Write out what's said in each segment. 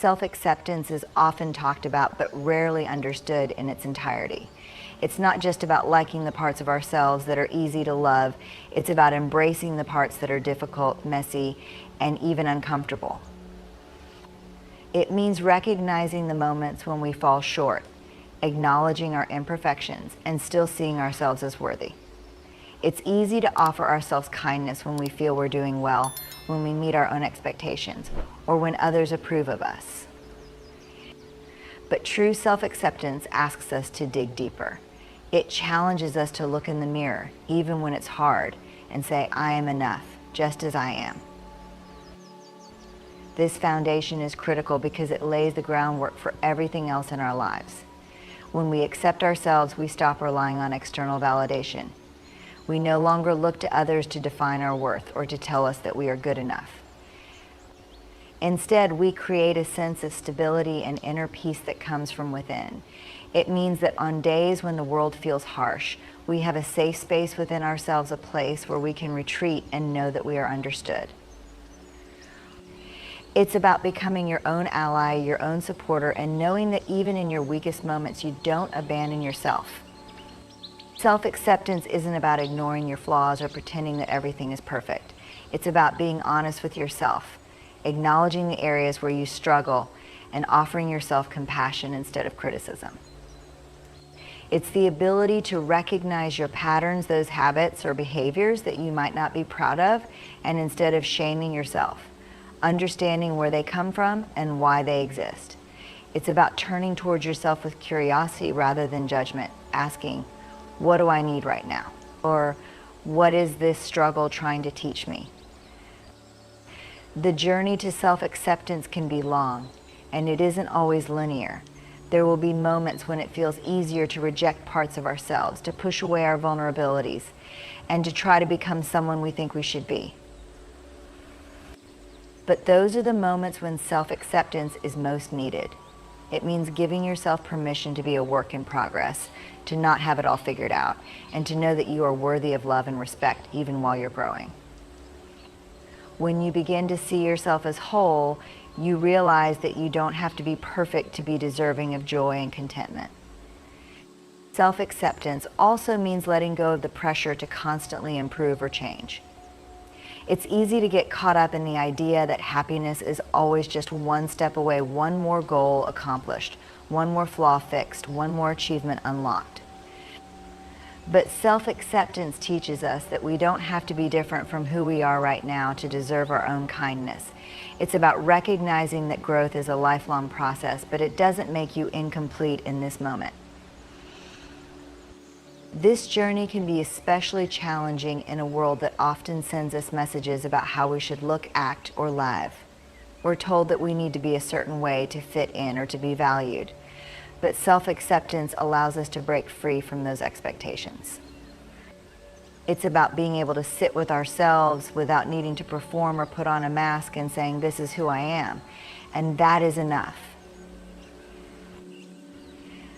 Self-acceptance is often talked about but rarely understood in its entirety. It's not just about liking the parts of ourselves that are easy to love, it's about embracing the parts that are difficult, messy, and even uncomfortable. It means recognizing the moments when we fall short, acknowledging our imperfections, and still seeing ourselves as worthy. It's easy to offer ourselves kindness when we feel we're doing well, when we meet our own expectations, or when others approve of us. But true self-acceptance asks us to dig deeper. It challenges us to look in the mirror, even when it's hard, and say, I am enough, just as I am. This foundation is critical because it lays the groundwork for everything else in our lives. When we accept ourselves, we stop relying on external validation. We no longer look to others to define our worth or to tell us that we are good enough. Instead, we create a sense of stability and inner peace that comes from within. It means that on days when the world feels harsh, we have a safe space within ourselves, a place where we can retreat and know that we are understood. It's about becoming your own ally, your own supporter, and knowing that even in your weakest moments, you don't abandon yourself. Self-acceptance isn't about ignoring your flaws or pretending that everything is perfect. It's about being honest with yourself, acknowledging the areas where you struggle, and offering yourself compassion instead of criticism. It's the ability to recognize your patterns, those habits or behaviors that you might not be proud of, and instead of shaming yourself, understanding where they come from and why they exist. It's about turning towards yourself with curiosity rather than judgment, asking, what do I need right now? Or what is this struggle trying to teach me? The journey to self-acceptance can be long, and it isn't always linear. There will be moments when it feels easier to reject parts of ourselves, to push away our vulnerabilities, and to try to become someone we think we should be. But those are the moments when self-acceptance is most needed. It means giving yourself permission to be a work in progress, to not have it all figured out, and to know that you are worthy of love and respect even while you're growing. When you begin to see yourself as whole, you realize that you don't have to be perfect to be deserving of joy and contentment. Self-acceptance also means letting go of the pressure to constantly improve or change. It's easy to get caught up in the idea that happiness is always just one step away, one more goal accomplished, one more flaw fixed, one more achievement unlocked. But self-acceptance teaches us that we don't have to be different from who we are right now to deserve our own kindness. It's about recognizing that growth is a lifelong process, but it doesn't make you incomplete in this moment. This journey can be especially challenging in a world that often sends us messages about how we should look, act, or live. We're told that we need to be a certain way to fit in or to be valued. But self-acceptance allows us to break free from those expectations. It's about being able to sit with ourselves without needing to perform or put on a mask and saying, this is who I am. And that is enough.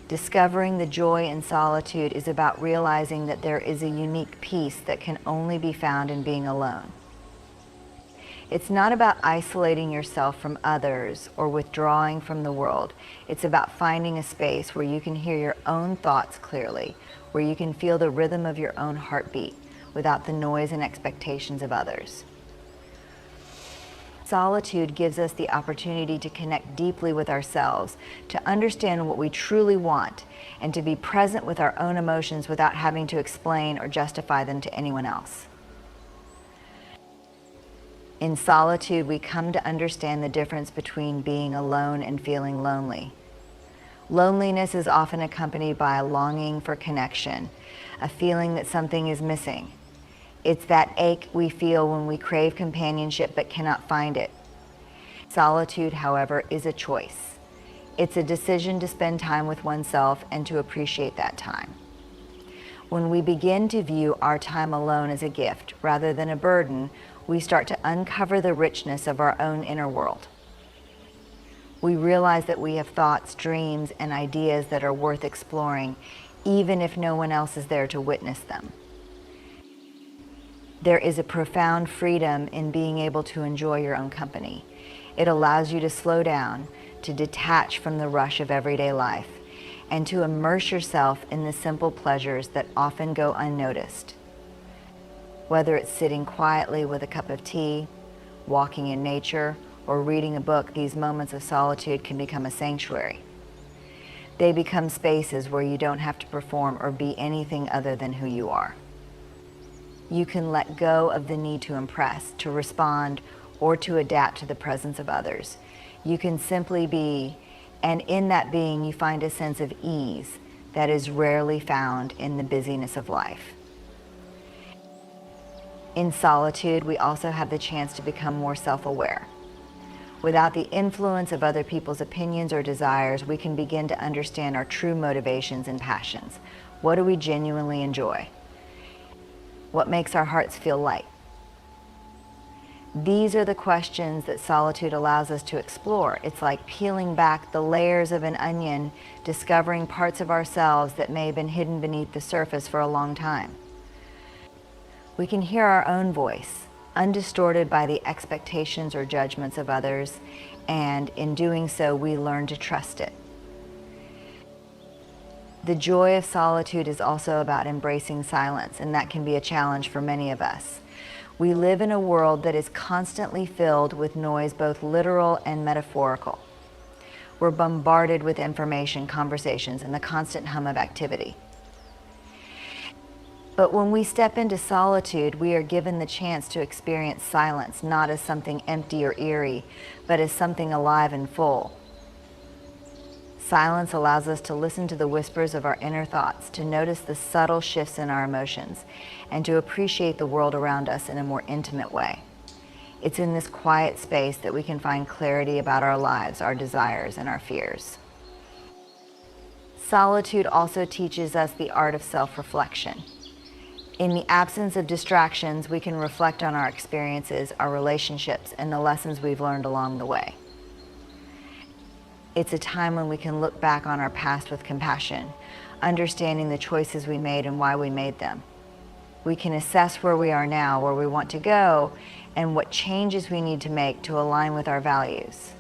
Discovering the joy in solitude is about realizing that there is a unique peace that can only be found in being alone. It's not about isolating yourself from others or withdrawing from the world. It's about finding a space where you can hear your own thoughts clearly, where you can feel the rhythm of your own heartbeat without the noise and expectations of others. Solitude gives us the opportunity to connect deeply with ourselves, to understand what we truly want, and to be present with our own emotions without having to explain or justify them to anyone else. In solitude, we come to understand the difference between being alone and feeling lonely. Loneliness is often accompanied by a longing for connection, a feeling that something is missing. It's that ache we feel when we crave companionship but cannot find it. Solitude, however, is a choice. It's a decision to spend time with oneself and to appreciate that time. When we begin to view our time alone as a gift rather than a burden, we start to uncover the richness of our own inner world. We realize that we have thoughts, dreams, and ideas that are worth exploring, even if no one else is there to witness them. There is a profound freedom in being able to enjoy your own company. It allows you to slow down, to detach from the rush of everyday life and to immerse yourself in the simple pleasures that often go unnoticed. Whether it's sitting quietly with a cup of tea, walking in nature, or reading a book, these moments of solitude can become a sanctuary. They become spaces where you don't have to perform or be anything other than who you are. You can let go of the need to impress, to respond, or to adapt to the presence of others. You can simply be, and in that being you find a sense of ease that is rarely found in the busyness of life. In solitude, we also have the chance to become more self-aware. Without the influence of other people's opinions or desires, we can begin to understand our true motivations and passions. What do we genuinely enjoy? What makes our hearts feel light? These are the questions that solitude allows us to explore. It's like peeling back the layers of an onion, discovering parts of ourselves that may have been hidden beneath the surface for a long time. We can hear our own voice, undistorted by the expectations or judgments of others, and in doing so, we learn to trust it. The joy of solitude is also about embracing silence, and that can be a challenge for many of us. We live in a world that is constantly filled with noise, both literal and metaphorical. We're bombarded with information, conversations, and the constant hum of activity. But when we step into solitude, we are given the chance to experience silence, not as something empty or eerie, but as something alive and full. Silence allows us to listen to the whispers of our inner thoughts, to notice the subtle shifts in our emotions, and to appreciate the world around us in a more intimate way. It's in this quiet space that we can find clarity about our lives, our desires, and our fears. Solitude also teaches us the art of self-reflection. In the absence of distractions, we can reflect on our experiences, our relationships, and the lessons we've learned along the way. It's a time when we can look back on our past with compassion, understanding the choices we made and why we made them. We can assess where we are now, where we want to go, and what changes we need to make to align with our values.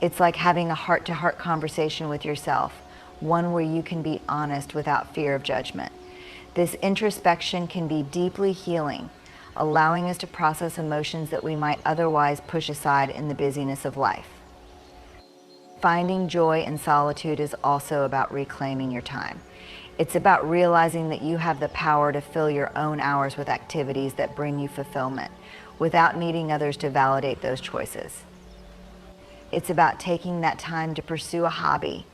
It's like having a heart-to-heart conversation with yourself, one where you can be honest without fear of judgment. This introspection can be deeply healing, allowing us to process emotions that we might otherwise push aside in the busyness of life. Finding joy in solitude is also about reclaiming your time. It's about realizing that you have the power to fill your own hours with activities that bring you fulfillment, without needing others to validate those choices. It's about taking that time to pursue a hobby,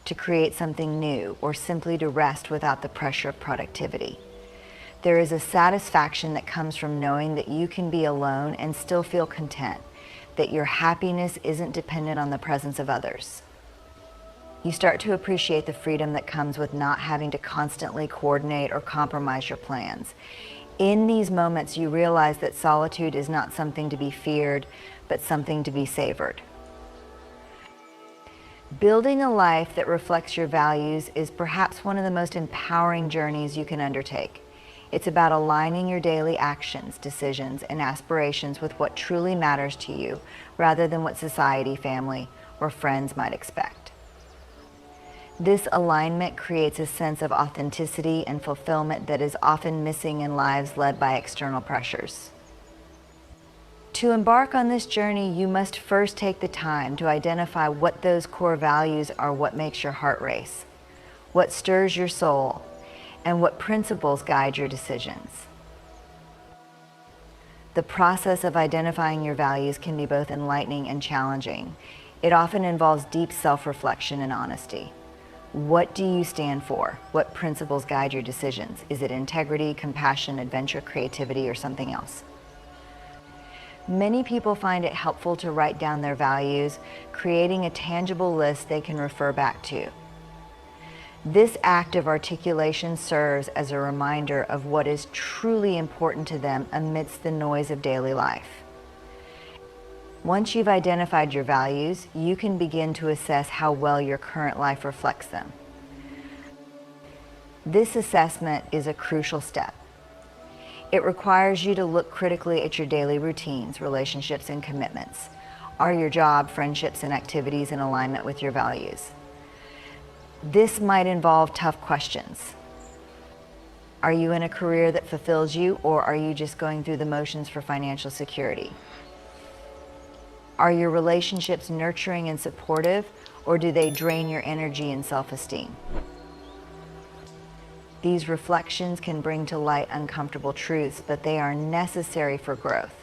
to create something new, or simply to rest without the pressure of productivity. There is a satisfaction that comes from knowing that you can be alone and still feel content, that your happiness isn't dependent on the presence of others. You start to appreciate the freedom that comes with not having to constantly coordinate or compromise your plans. In these moments, you realize that solitude is not something to be feared, but something to be savored. Building a life that reflects your values is perhaps one of the most empowering journeys you can undertake. It's about aligning your daily actions, decisions, and aspirations with what truly matters to you, rather than what society, family, or friends might expect. This alignment creates a sense of authenticity and fulfillment that is often missing in lives led by external pressures. To embark on this journey, you must first take the time to identify what those core values are, what makes your heart race, what stirs your soul, and what principles guide your decisions. The process of identifying your values can be both enlightening and challenging. It often involves deep self-reflection and honesty. What do you stand for? What principles guide your decisions? Is it integrity, compassion, adventure, creativity, or something else? Many people find it helpful to write down their values, creating a tangible list they can refer back to. This act of articulation serves as a reminder of what is truly important to them amidst the noise of daily life. Once you've identified your values, you can begin to assess how well your current life reflects them. This assessment is a crucial step. It requires you to look critically at your daily routines, relationships, and commitments. Are your job, friendships, and activities in alignment with your values? This might involve tough questions. Are you in a career that fulfills you, or are you just going through the motions for financial security? Are your relationships nurturing and supportive, or do they drain your energy and self-esteem? These reflections can bring to light uncomfortable truths, but they are necessary for growth.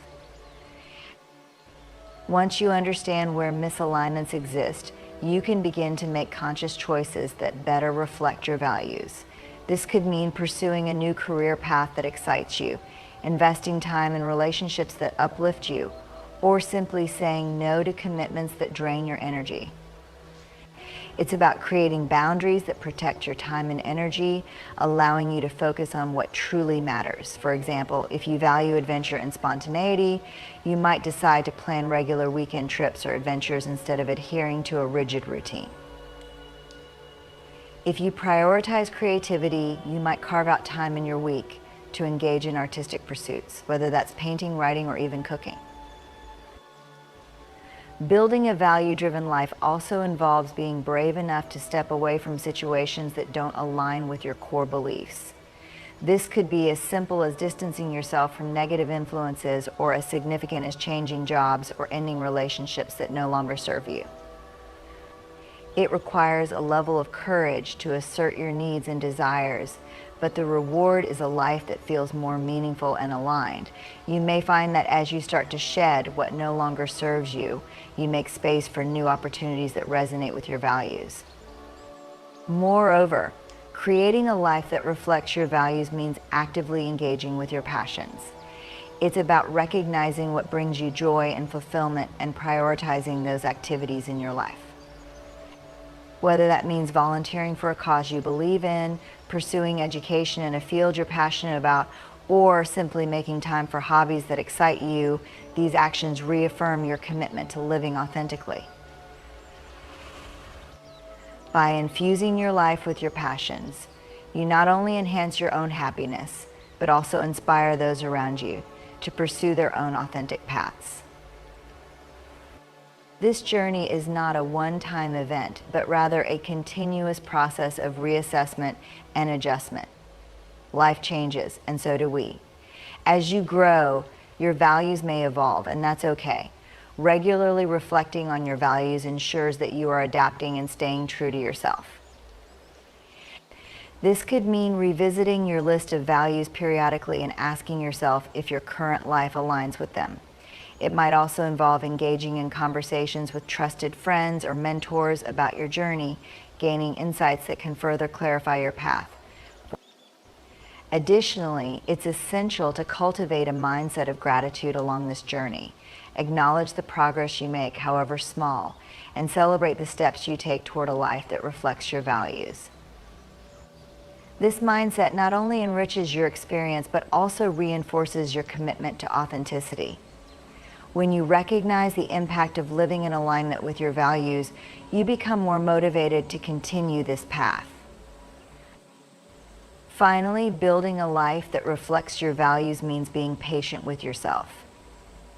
Once you understand where misalignments exist, you can begin to make conscious choices that better reflect your values. This could mean pursuing a new career path that excites you, investing time in relationships that uplift you, or simply saying no to commitments that drain your energy. It's about creating boundaries that protect your time and energy, allowing you to focus on what truly matters. For example, if you value adventure and spontaneity, you might decide to plan regular weekend trips or adventures instead of adhering to a rigid routine. If you prioritize creativity, you might carve out time in your week to engage in artistic pursuits, whether that's painting, writing, or even cooking. Building a value-driven life also involves being brave enough to step away from situations that don't align with your core beliefs. This could be as simple as distancing yourself from negative influences, or as significant as changing jobs or ending relationships that no longer serve you. It requires a level of courage to assert your needs and desires, but the reward is a life that feels more meaningful and aligned. You may find that as you start to shed what no longer serves you, you make space for new opportunities that resonate with your values. Moreover, creating a life that reflects your values means actively engaging with your passions. It's about recognizing what brings you joy and fulfillment and prioritizing those activities in your life. Whether that means volunteering for a cause you believe in, pursuing education in a field you're passionate about, or simply making time for hobbies that excite you, these actions reaffirm your commitment to living authentically. By infusing your life with your passions, you not only enhance your own happiness, but also inspire those around you to pursue their own authentic paths. This journey is not a one-time event, but rather a continuous process of reassessment and adjustment. Life changes, and so do we. As you grow, your values may evolve, and that's okay. Regularly reflecting on your values ensures that you are adapting and staying true to yourself. This could mean revisiting your list of values periodically and asking yourself if your current life aligns with them. It might also involve engaging in conversations with trusted friends or mentors about your journey, gaining insights that can further clarify your path. Additionally, it's essential to cultivate a mindset of gratitude along this journey. Acknowledge the progress you make, however small, and celebrate the steps you take toward a life that reflects your values. This mindset not only enriches your experience, but also reinforces your commitment to authenticity. When you recognize the impact of living in alignment with your values, you become more motivated to continue this path. Finally, building a life that reflects your values means being patient with yourself.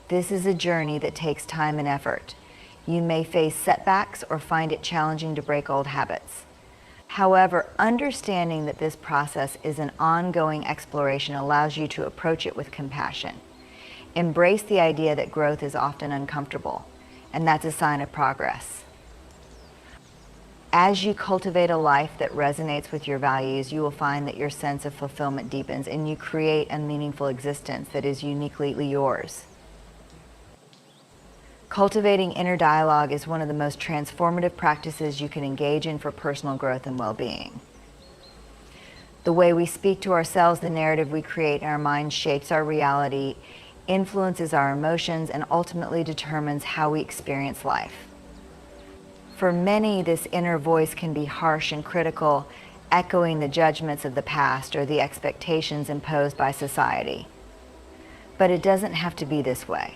This is a journey that takes time and effort. You may face setbacks or find it challenging to break old habits. However, understanding that this process is an ongoing exploration allows you to approach it with compassion. Embrace the idea that growth is often uncomfortable, and that's a sign of progress. As you cultivate a life that resonates with your values, you will find that your sense of fulfillment deepens and you create a meaningful existence that is uniquely yours. Cultivating inner dialogue is one of the most transformative practices you can engage in for personal growth and well-being. The way we speak to ourselves, the narrative we create in our minds shapes our reality, influences our emotions, and ultimately determines how we experience life. For many, this inner voice can be harsh and critical, echoing the judgments of the past or the expectations imposed by society. But it doesn't have to be this way.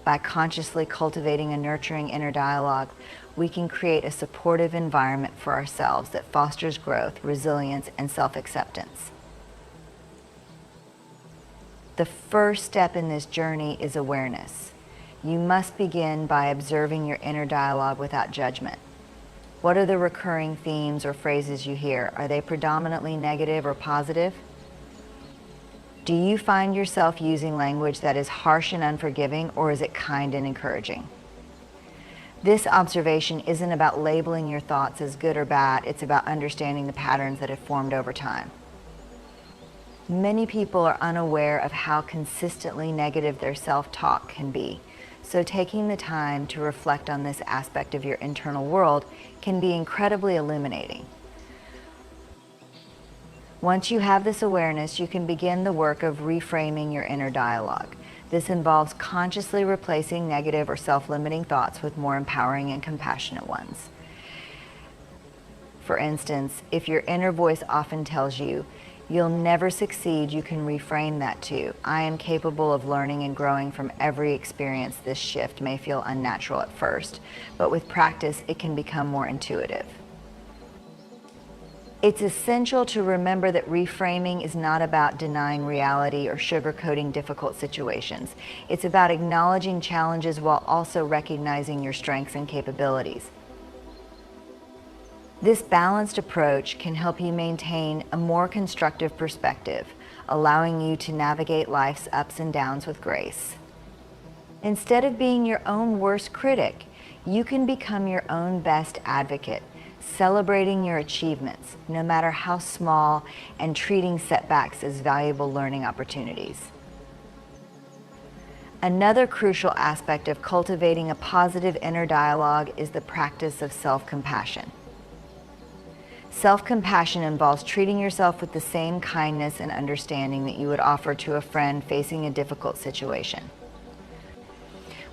By consciously cultivating a nurturing inner dialogue, we can create a supportive environment for ourselves that fosters growth, resilience, and self-acceptance. The first step in this journey is awareness. you must begin by observing your inner dialogue without judgment. What are the recurring themes or phrases you hear? Are they predominantly negative or positive? Do you find yourself using language that is harsh and unforgiving, or is it kind and encouraging? This observation isn't about labeling your thoughts as good or bad, it's about understanding the patterns that have formed over time. Many people are unaware of how consistently negative their self-talk can be, so taking the time to reflect on this aspect of your internal world can be incredibly illuminating. Once you have this awareness, you can begin the work of reframing your inner dialogue. This involves consciously replacing negative or self-limiting thoughts with more empowering and compassionate ones. For instance, if your inner voice often tells you, "You'll never succeed," you can reframe that to, "I am capable of learning and growing from every experience. This shift may feel unnatural at first, but with practice, it can become more intuitive." It's essential to remember that reframing is not about denying reality or sugarcoating difficult situations. It's about acknowledging challenges while also recognizing your strengths and capabilities. This balanced approach can help you maintain a more constructive perspective, allowing you to navigate life's ups and downs with grace. Instead of being your own worst critic, you can become your own best advocate, celebrating your achievements, no matter how small, and treating setbacks as valuable learning opportunities. Another crucial aspect of cultivating a positive inner dialogue is the practice of self-compassion. Self-compassion involves treating yourself with the same kindness and understanding that you would offer to a friend facing a difficult situation.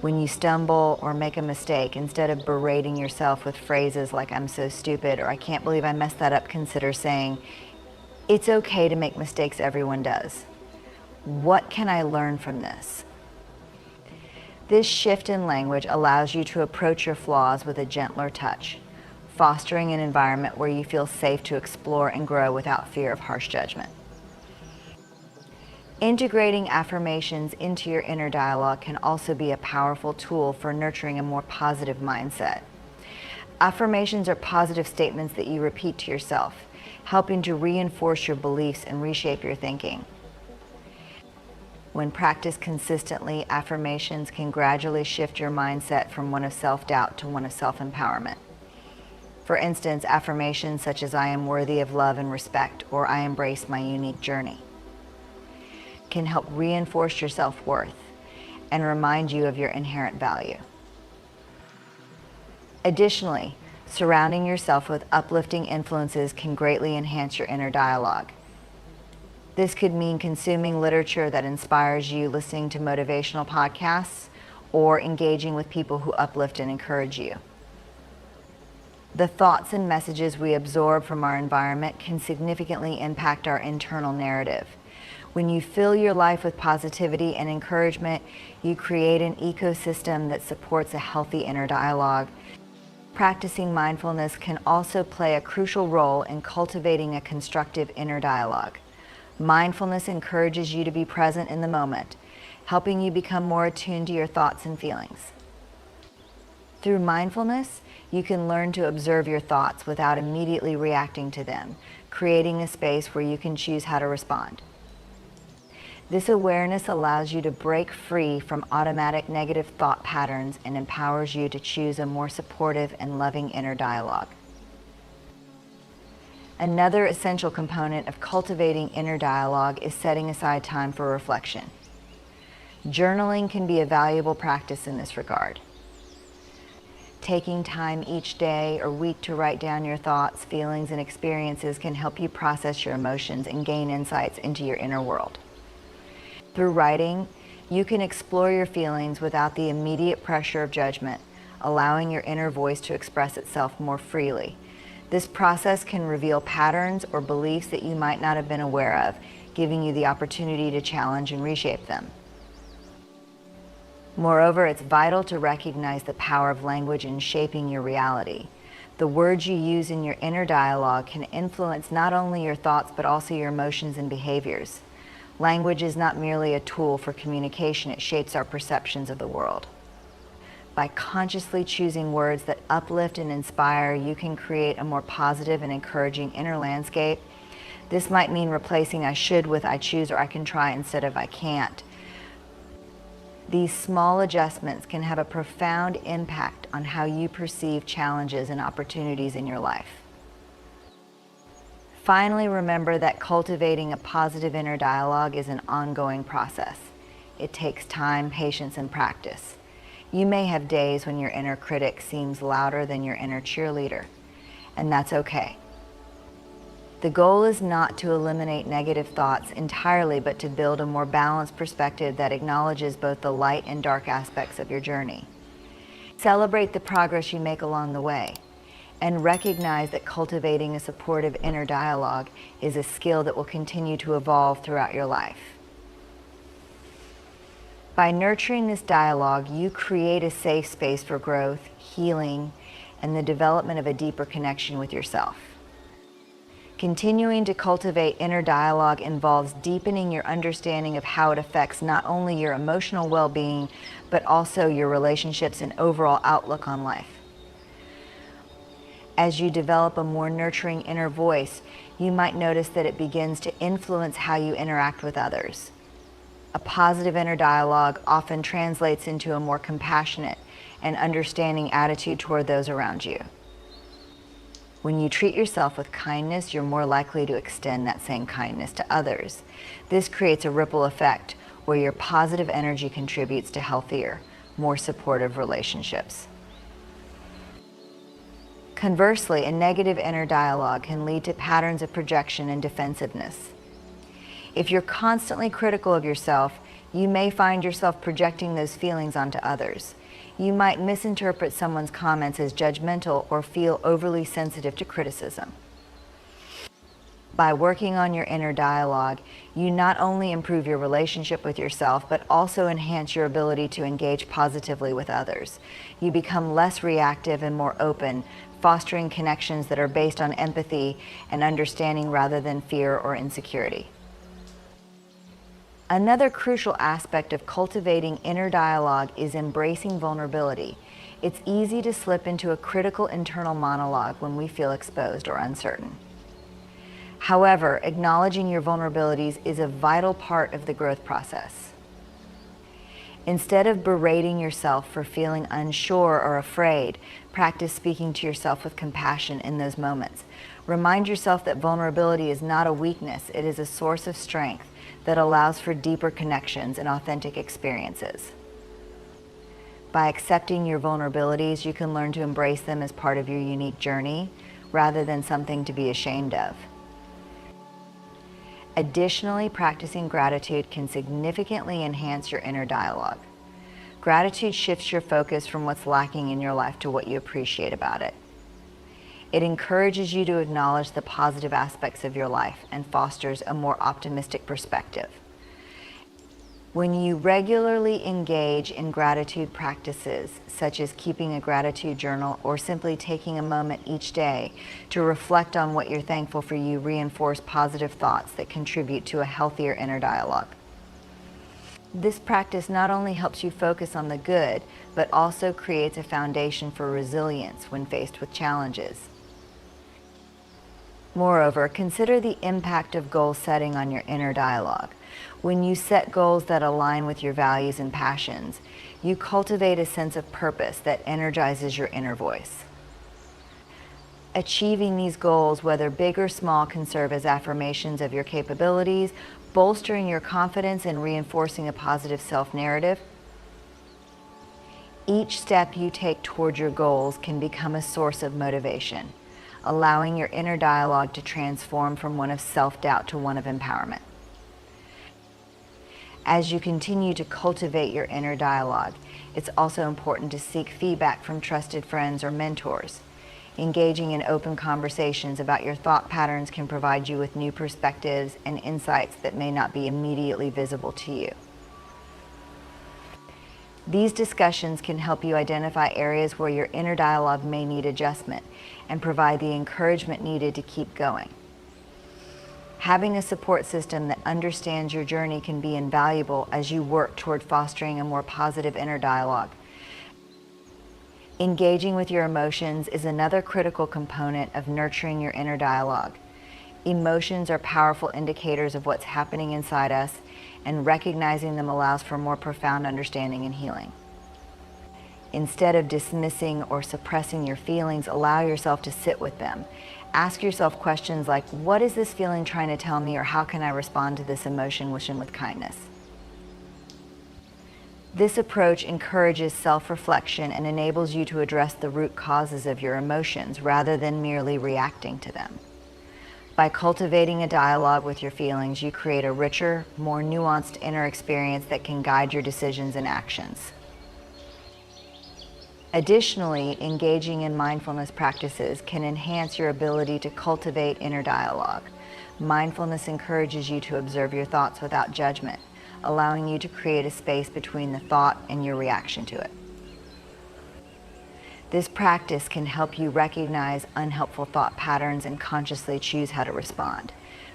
When you stumble or make a mistake, instead of berating yourself with phrases like "I'm so stupid" or "I can't believe I messed that up," consider saying, "It's okay to make mistakes, everyone does. What can I learn from this?" This shift in language allows you to approach your flaws with a gentler touch, fostering an environment where you feel safe to explore and grow without fear of harsh judgment. Integrating affirmations into your inner dialogue can also be a powerful tool for nurturing a more positive mindset. Affirmations are positive statements that you repeat to yourself, helping to reinforce your beliefs and reshape your thinking. When practiced consistently, affirmations can gradually shift your mindset from one of self-doubt to one of self-empowerment. For instance, affirmations such as "I am worthy of love and respect" or "I embrace my unique journey" can help reinforce your self-worth and remind you of your inherent value. Additionally, surrounding yourself with uplifting influences can greatly enhance your inner dialogue. This could mean consuming literature that inspires you, listening to motivational podcasts, or engaging with people who uplift and encourage you. The thoughts and messages we absorb from our environment can significantly impact our internal narrative. When you fill your life with positivity and encouragement, you create an ecosystem that supports a healthy inner dialogue. Practicing mindfulness can also play a crucial role in cultivating a constructive inner dialogue. Mindfulness encourages you to be present in the moment, helping you become more attuned to your thoughts and feelings. Through mindfulness, you can learn to observe your thoughts without immediately reacting to them, creating a space where you can choose how to respond. This awareness allows you to break free from automatic negative thought patterns and empowers you to choose a more supportive and loving inner dialogue. Another essential component of cultivating inner dialogue is setting aside time for reflection. Journaling can be a valuable practice in this regard. Taking time each day or week to write down your thoughts, feelings, and experiences can help you process your emotions and gain insights into your inner world. Through writing, you can explore your feelings without the immediate pressure of judgment, allowing your inner voice to express itself more freely. This process can reveal patterns or beliefs that you might not have been aware of, giving you the opportunity to challenge and reshape them. Moreover, it's vital to recognize the power of language in shaping your reality. The words you use in your inner dialogue can influence not only your thoughts but also your emotions and behaviors. Language is not merely a tool for communication, it shapes our perceptions of the world. By consciously choosing words that uplift and inspire, you can create a more positive and encouraging inner landscape. This might mean replacing I should with I choose or I can try instead of I can't. These small adjustments can have a profound impact on how you perceive challenges and opportunities in your life. Finally, remember that cultivating a positive inner dialogue is an ongoing process. It takes time, patience, and practice. You may have days when your inner critic seems louder than your inner cheerleader, and that's okay. The goal is not to eliminate negative thoughts entirely, but to build a more balanced perspective that acknowledges both the light and dark aspects of your journey. Celebrate the progress you make along the way, and recognize that cultivating a supportive inner dialogue is a skill that will continue to evolve throughout your life. By nurturing this dialogue, you create a safe space for growth, healing, and the development of a deeper connection with yourself. Continuing to cultivate inner dialogue involves deepening your understanding of how it affects not only your emotional well-being, but also your relationships and overall outlook on life. As you develop a more nurturing inner voice, you might notice that it begins to influence how you interact with others. A positive inner dialogue often translates into a more compassionate and understanding attitude toward those around you. When you treat yourself with kindness, you're more likely to extend that same kindness to others. This creates a ripple effect where your positive energy contributes to healthier, more supportive relationships. Conversely, a negative inner dialogue can lead to patterns of projection and defensiveness. If you're constantly critical of yourself, you may find yourself projecting those feelings onto others. You might misinterpret someone's comments as judgmental or feel overly sensitive to criticism. By working on your inner dialogue, you not only improve your relationship with yourself, but also enhance your ability to engage positively with others. You become less reactive and more open, fostering connections that are based on empathy and understanding rather than fear or insecurity. Another crucial aspect of cultivating inner dialogue is embracing vulnerability. It's easy to slip into a critical internal monologue when we feel exposed or uncertain. However, acknowledging your vulnerabilities is a vital part of the growth process. Instead of berating yourself for feeling unsure or afraid, practice speaking to yourself with compassion in those moments. Remind yourself that vulnerability is not a weakness, it is a source of strength that allows for deeper connections and authentic experiences. By accepting your vulnerabilities, you can learn to embrace them as part of your unique journey, rather than something to be ashamed of. Additionally, practicing gratitude can significantly enhance your inner dialogue. Gratitude shifts your focus from what's lacking in your life to what you appreciate about it. It encourages you to acknowledge the positive aspects of your life and fosters a more optimistic perspective. When you regularly engage in gratitude practices, such as keeping a gratitude journal or simply taking a moment each day to reflect on what you're thankful for, you reinforce positive thoughts that contribute to a healthier inner dialogue. This practice not only helps you focus on the good, but also creates a foundation for resilience when faced with challenges. Moreover, consider the impact of goal setting on your inner dialogue. When you set goals that align with your values and passions, you cultivate a sense of purpose that energizes your inner voice. Achieving these goals, whether big or small, can serve as affirmations of your capabilities, bolstering your confidence and reinforcing a positive self-narrative. Each step you take toward your goals can become a source of motivation, allowing your inner dialogue to transform from one of self-doubt to one of empowerment. As you continue to cultivate your inner dialogue, it's also important to seek feedback from trusted friends or mentors. Engaging in open conversations about your thought patterns can provide you with new perspectives and insights that may not be immediately visible to you. These discussions can help you identify areas where your inner dialogue may need adjustment and provide the encouragement needed to keep going. Having a support system that understands your journey can be invaluable as you work toward fostering a more positive inner dialogue. Engaging with your emotions is another critical component of nurturing your inner dialogue. Emotions are powerful indicators of what's happening inside us, and recognizing them allows for more profound understanding and healing. Instead of dismissing or suppressing your feelings, allow yourself to sit with them. Ask yourself questions like, what is this feeling trying to tell me, or how can I respond to this emotion with kindness? This approach encourages self-reflection and enables you to address the root causes of your emotions rather than merely reacting to them. By cultivating a dialogue with your feelings, you create a richer, more nuanced inner experience that can guide your decisions and actions. Additionally, engaging in mindfulness practices can enhance your ability to cultivate inner dialogue. Mindfulness encourages you to observe your thoughts without judgment, allowing you to create a space between the thought and your reaction to it. This practice can help you recognize unhelpful thought patterns and consciously choose how to respond.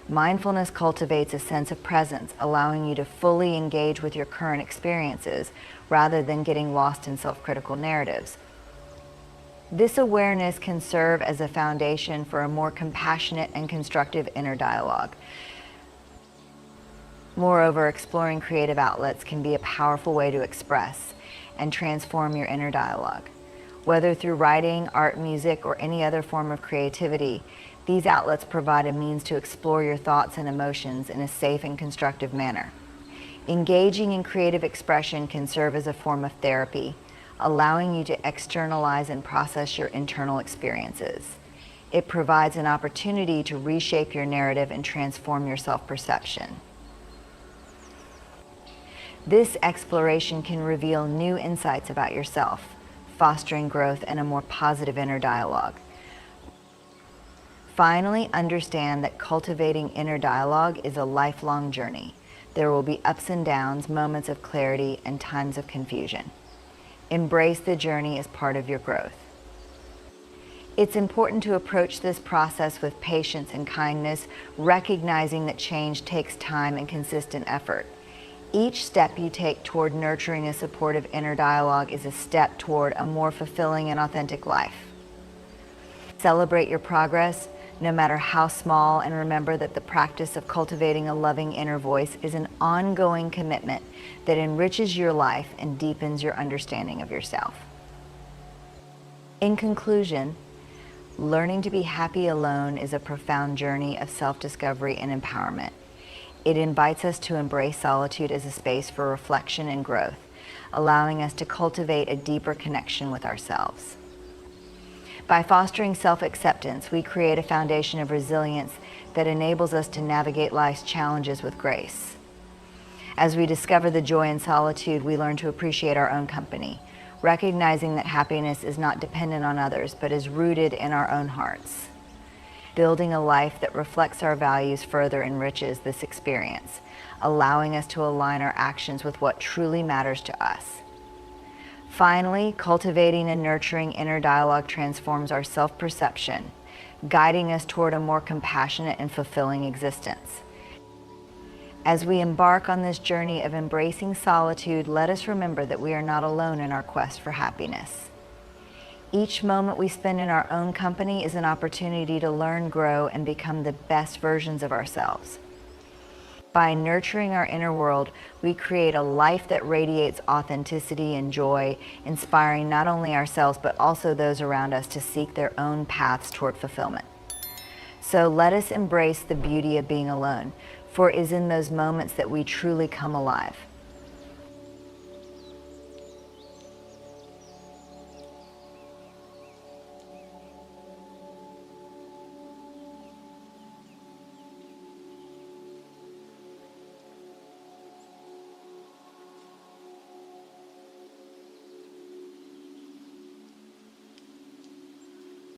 Mindfulness cultivates a sense of presence, allowing you to fully engage with your current experiences rather than getting lost in self-critical narratives. This awareness can serve as a foundation for a more compassionate and constructive inner dialogue. Moreover, exploring creative outlets can be a powerful way to express and transform your inner dialogue. Whether through writing, art, music, or any other form of creativity, these outlets provide a means to explore your thoughts and emotions in a safe and constructive manner. Engaging in creative expression can serve as a form of therapy, allowing you to externalize and process your internal experiences. It provides an opportunity to reshape your narrative and transform your self-perception. This exploration can reveal new insights about yourself, fostering growth and a more positive inner dialogue. Finally, understand that cultivating inner dialogue is a lifelong journey. There will be ups and downs, moments of clarity, and times of confusion. Embrace the journey as part of your growth. It's important to approach this process with patience and kindness, recognizing that change takes time and consistent effort. Each step you take toward nurturing a supportive inner dialogue is a step toward a more fulfilling and authentic life. Celebrate your progress, no matter how small, and remember that the practice of cultivating a loving inner voice is an ongoing commitment that enriches your life and deepens your understanding of yourself. In conclusion, learning to be happy alone is a profound journey of self-discovery and empowerment. It invites us to embrace solitude as a space for reflection and growth, allowing us to cultivate a deeper connection with ourselves. By fostering self-acceptance, we create a foundation of resilience that enables us to navigate life's challenges with grace. As we discover the joy in solitude, we learn to appreciate our own company, recognizing that happiness is not dependent on others, but is rooted in our own hearts. Building a life that reflects our values further enriches this experience, allowing us to align our actions with what truly matters to us. Finally, cultivating and nurturing inner dialogue transforms our self-perception, guiding us toward a more compassionate and fulfilling existence. As we embark on this journey of embracing solitude, let us remember that we are not alone in our quest for happiness. Each moment we spend in our own company is an opportunity to learn, grow, and become the best versions of ourselves. By nurturing our inner world, we create a life that radiates authenticity and joy, inspiring not only ourselves but also those around us to seek their own paths toward fulfillment. So let us embrace the beauty of being alone, for it is in those moments that we truly come alive.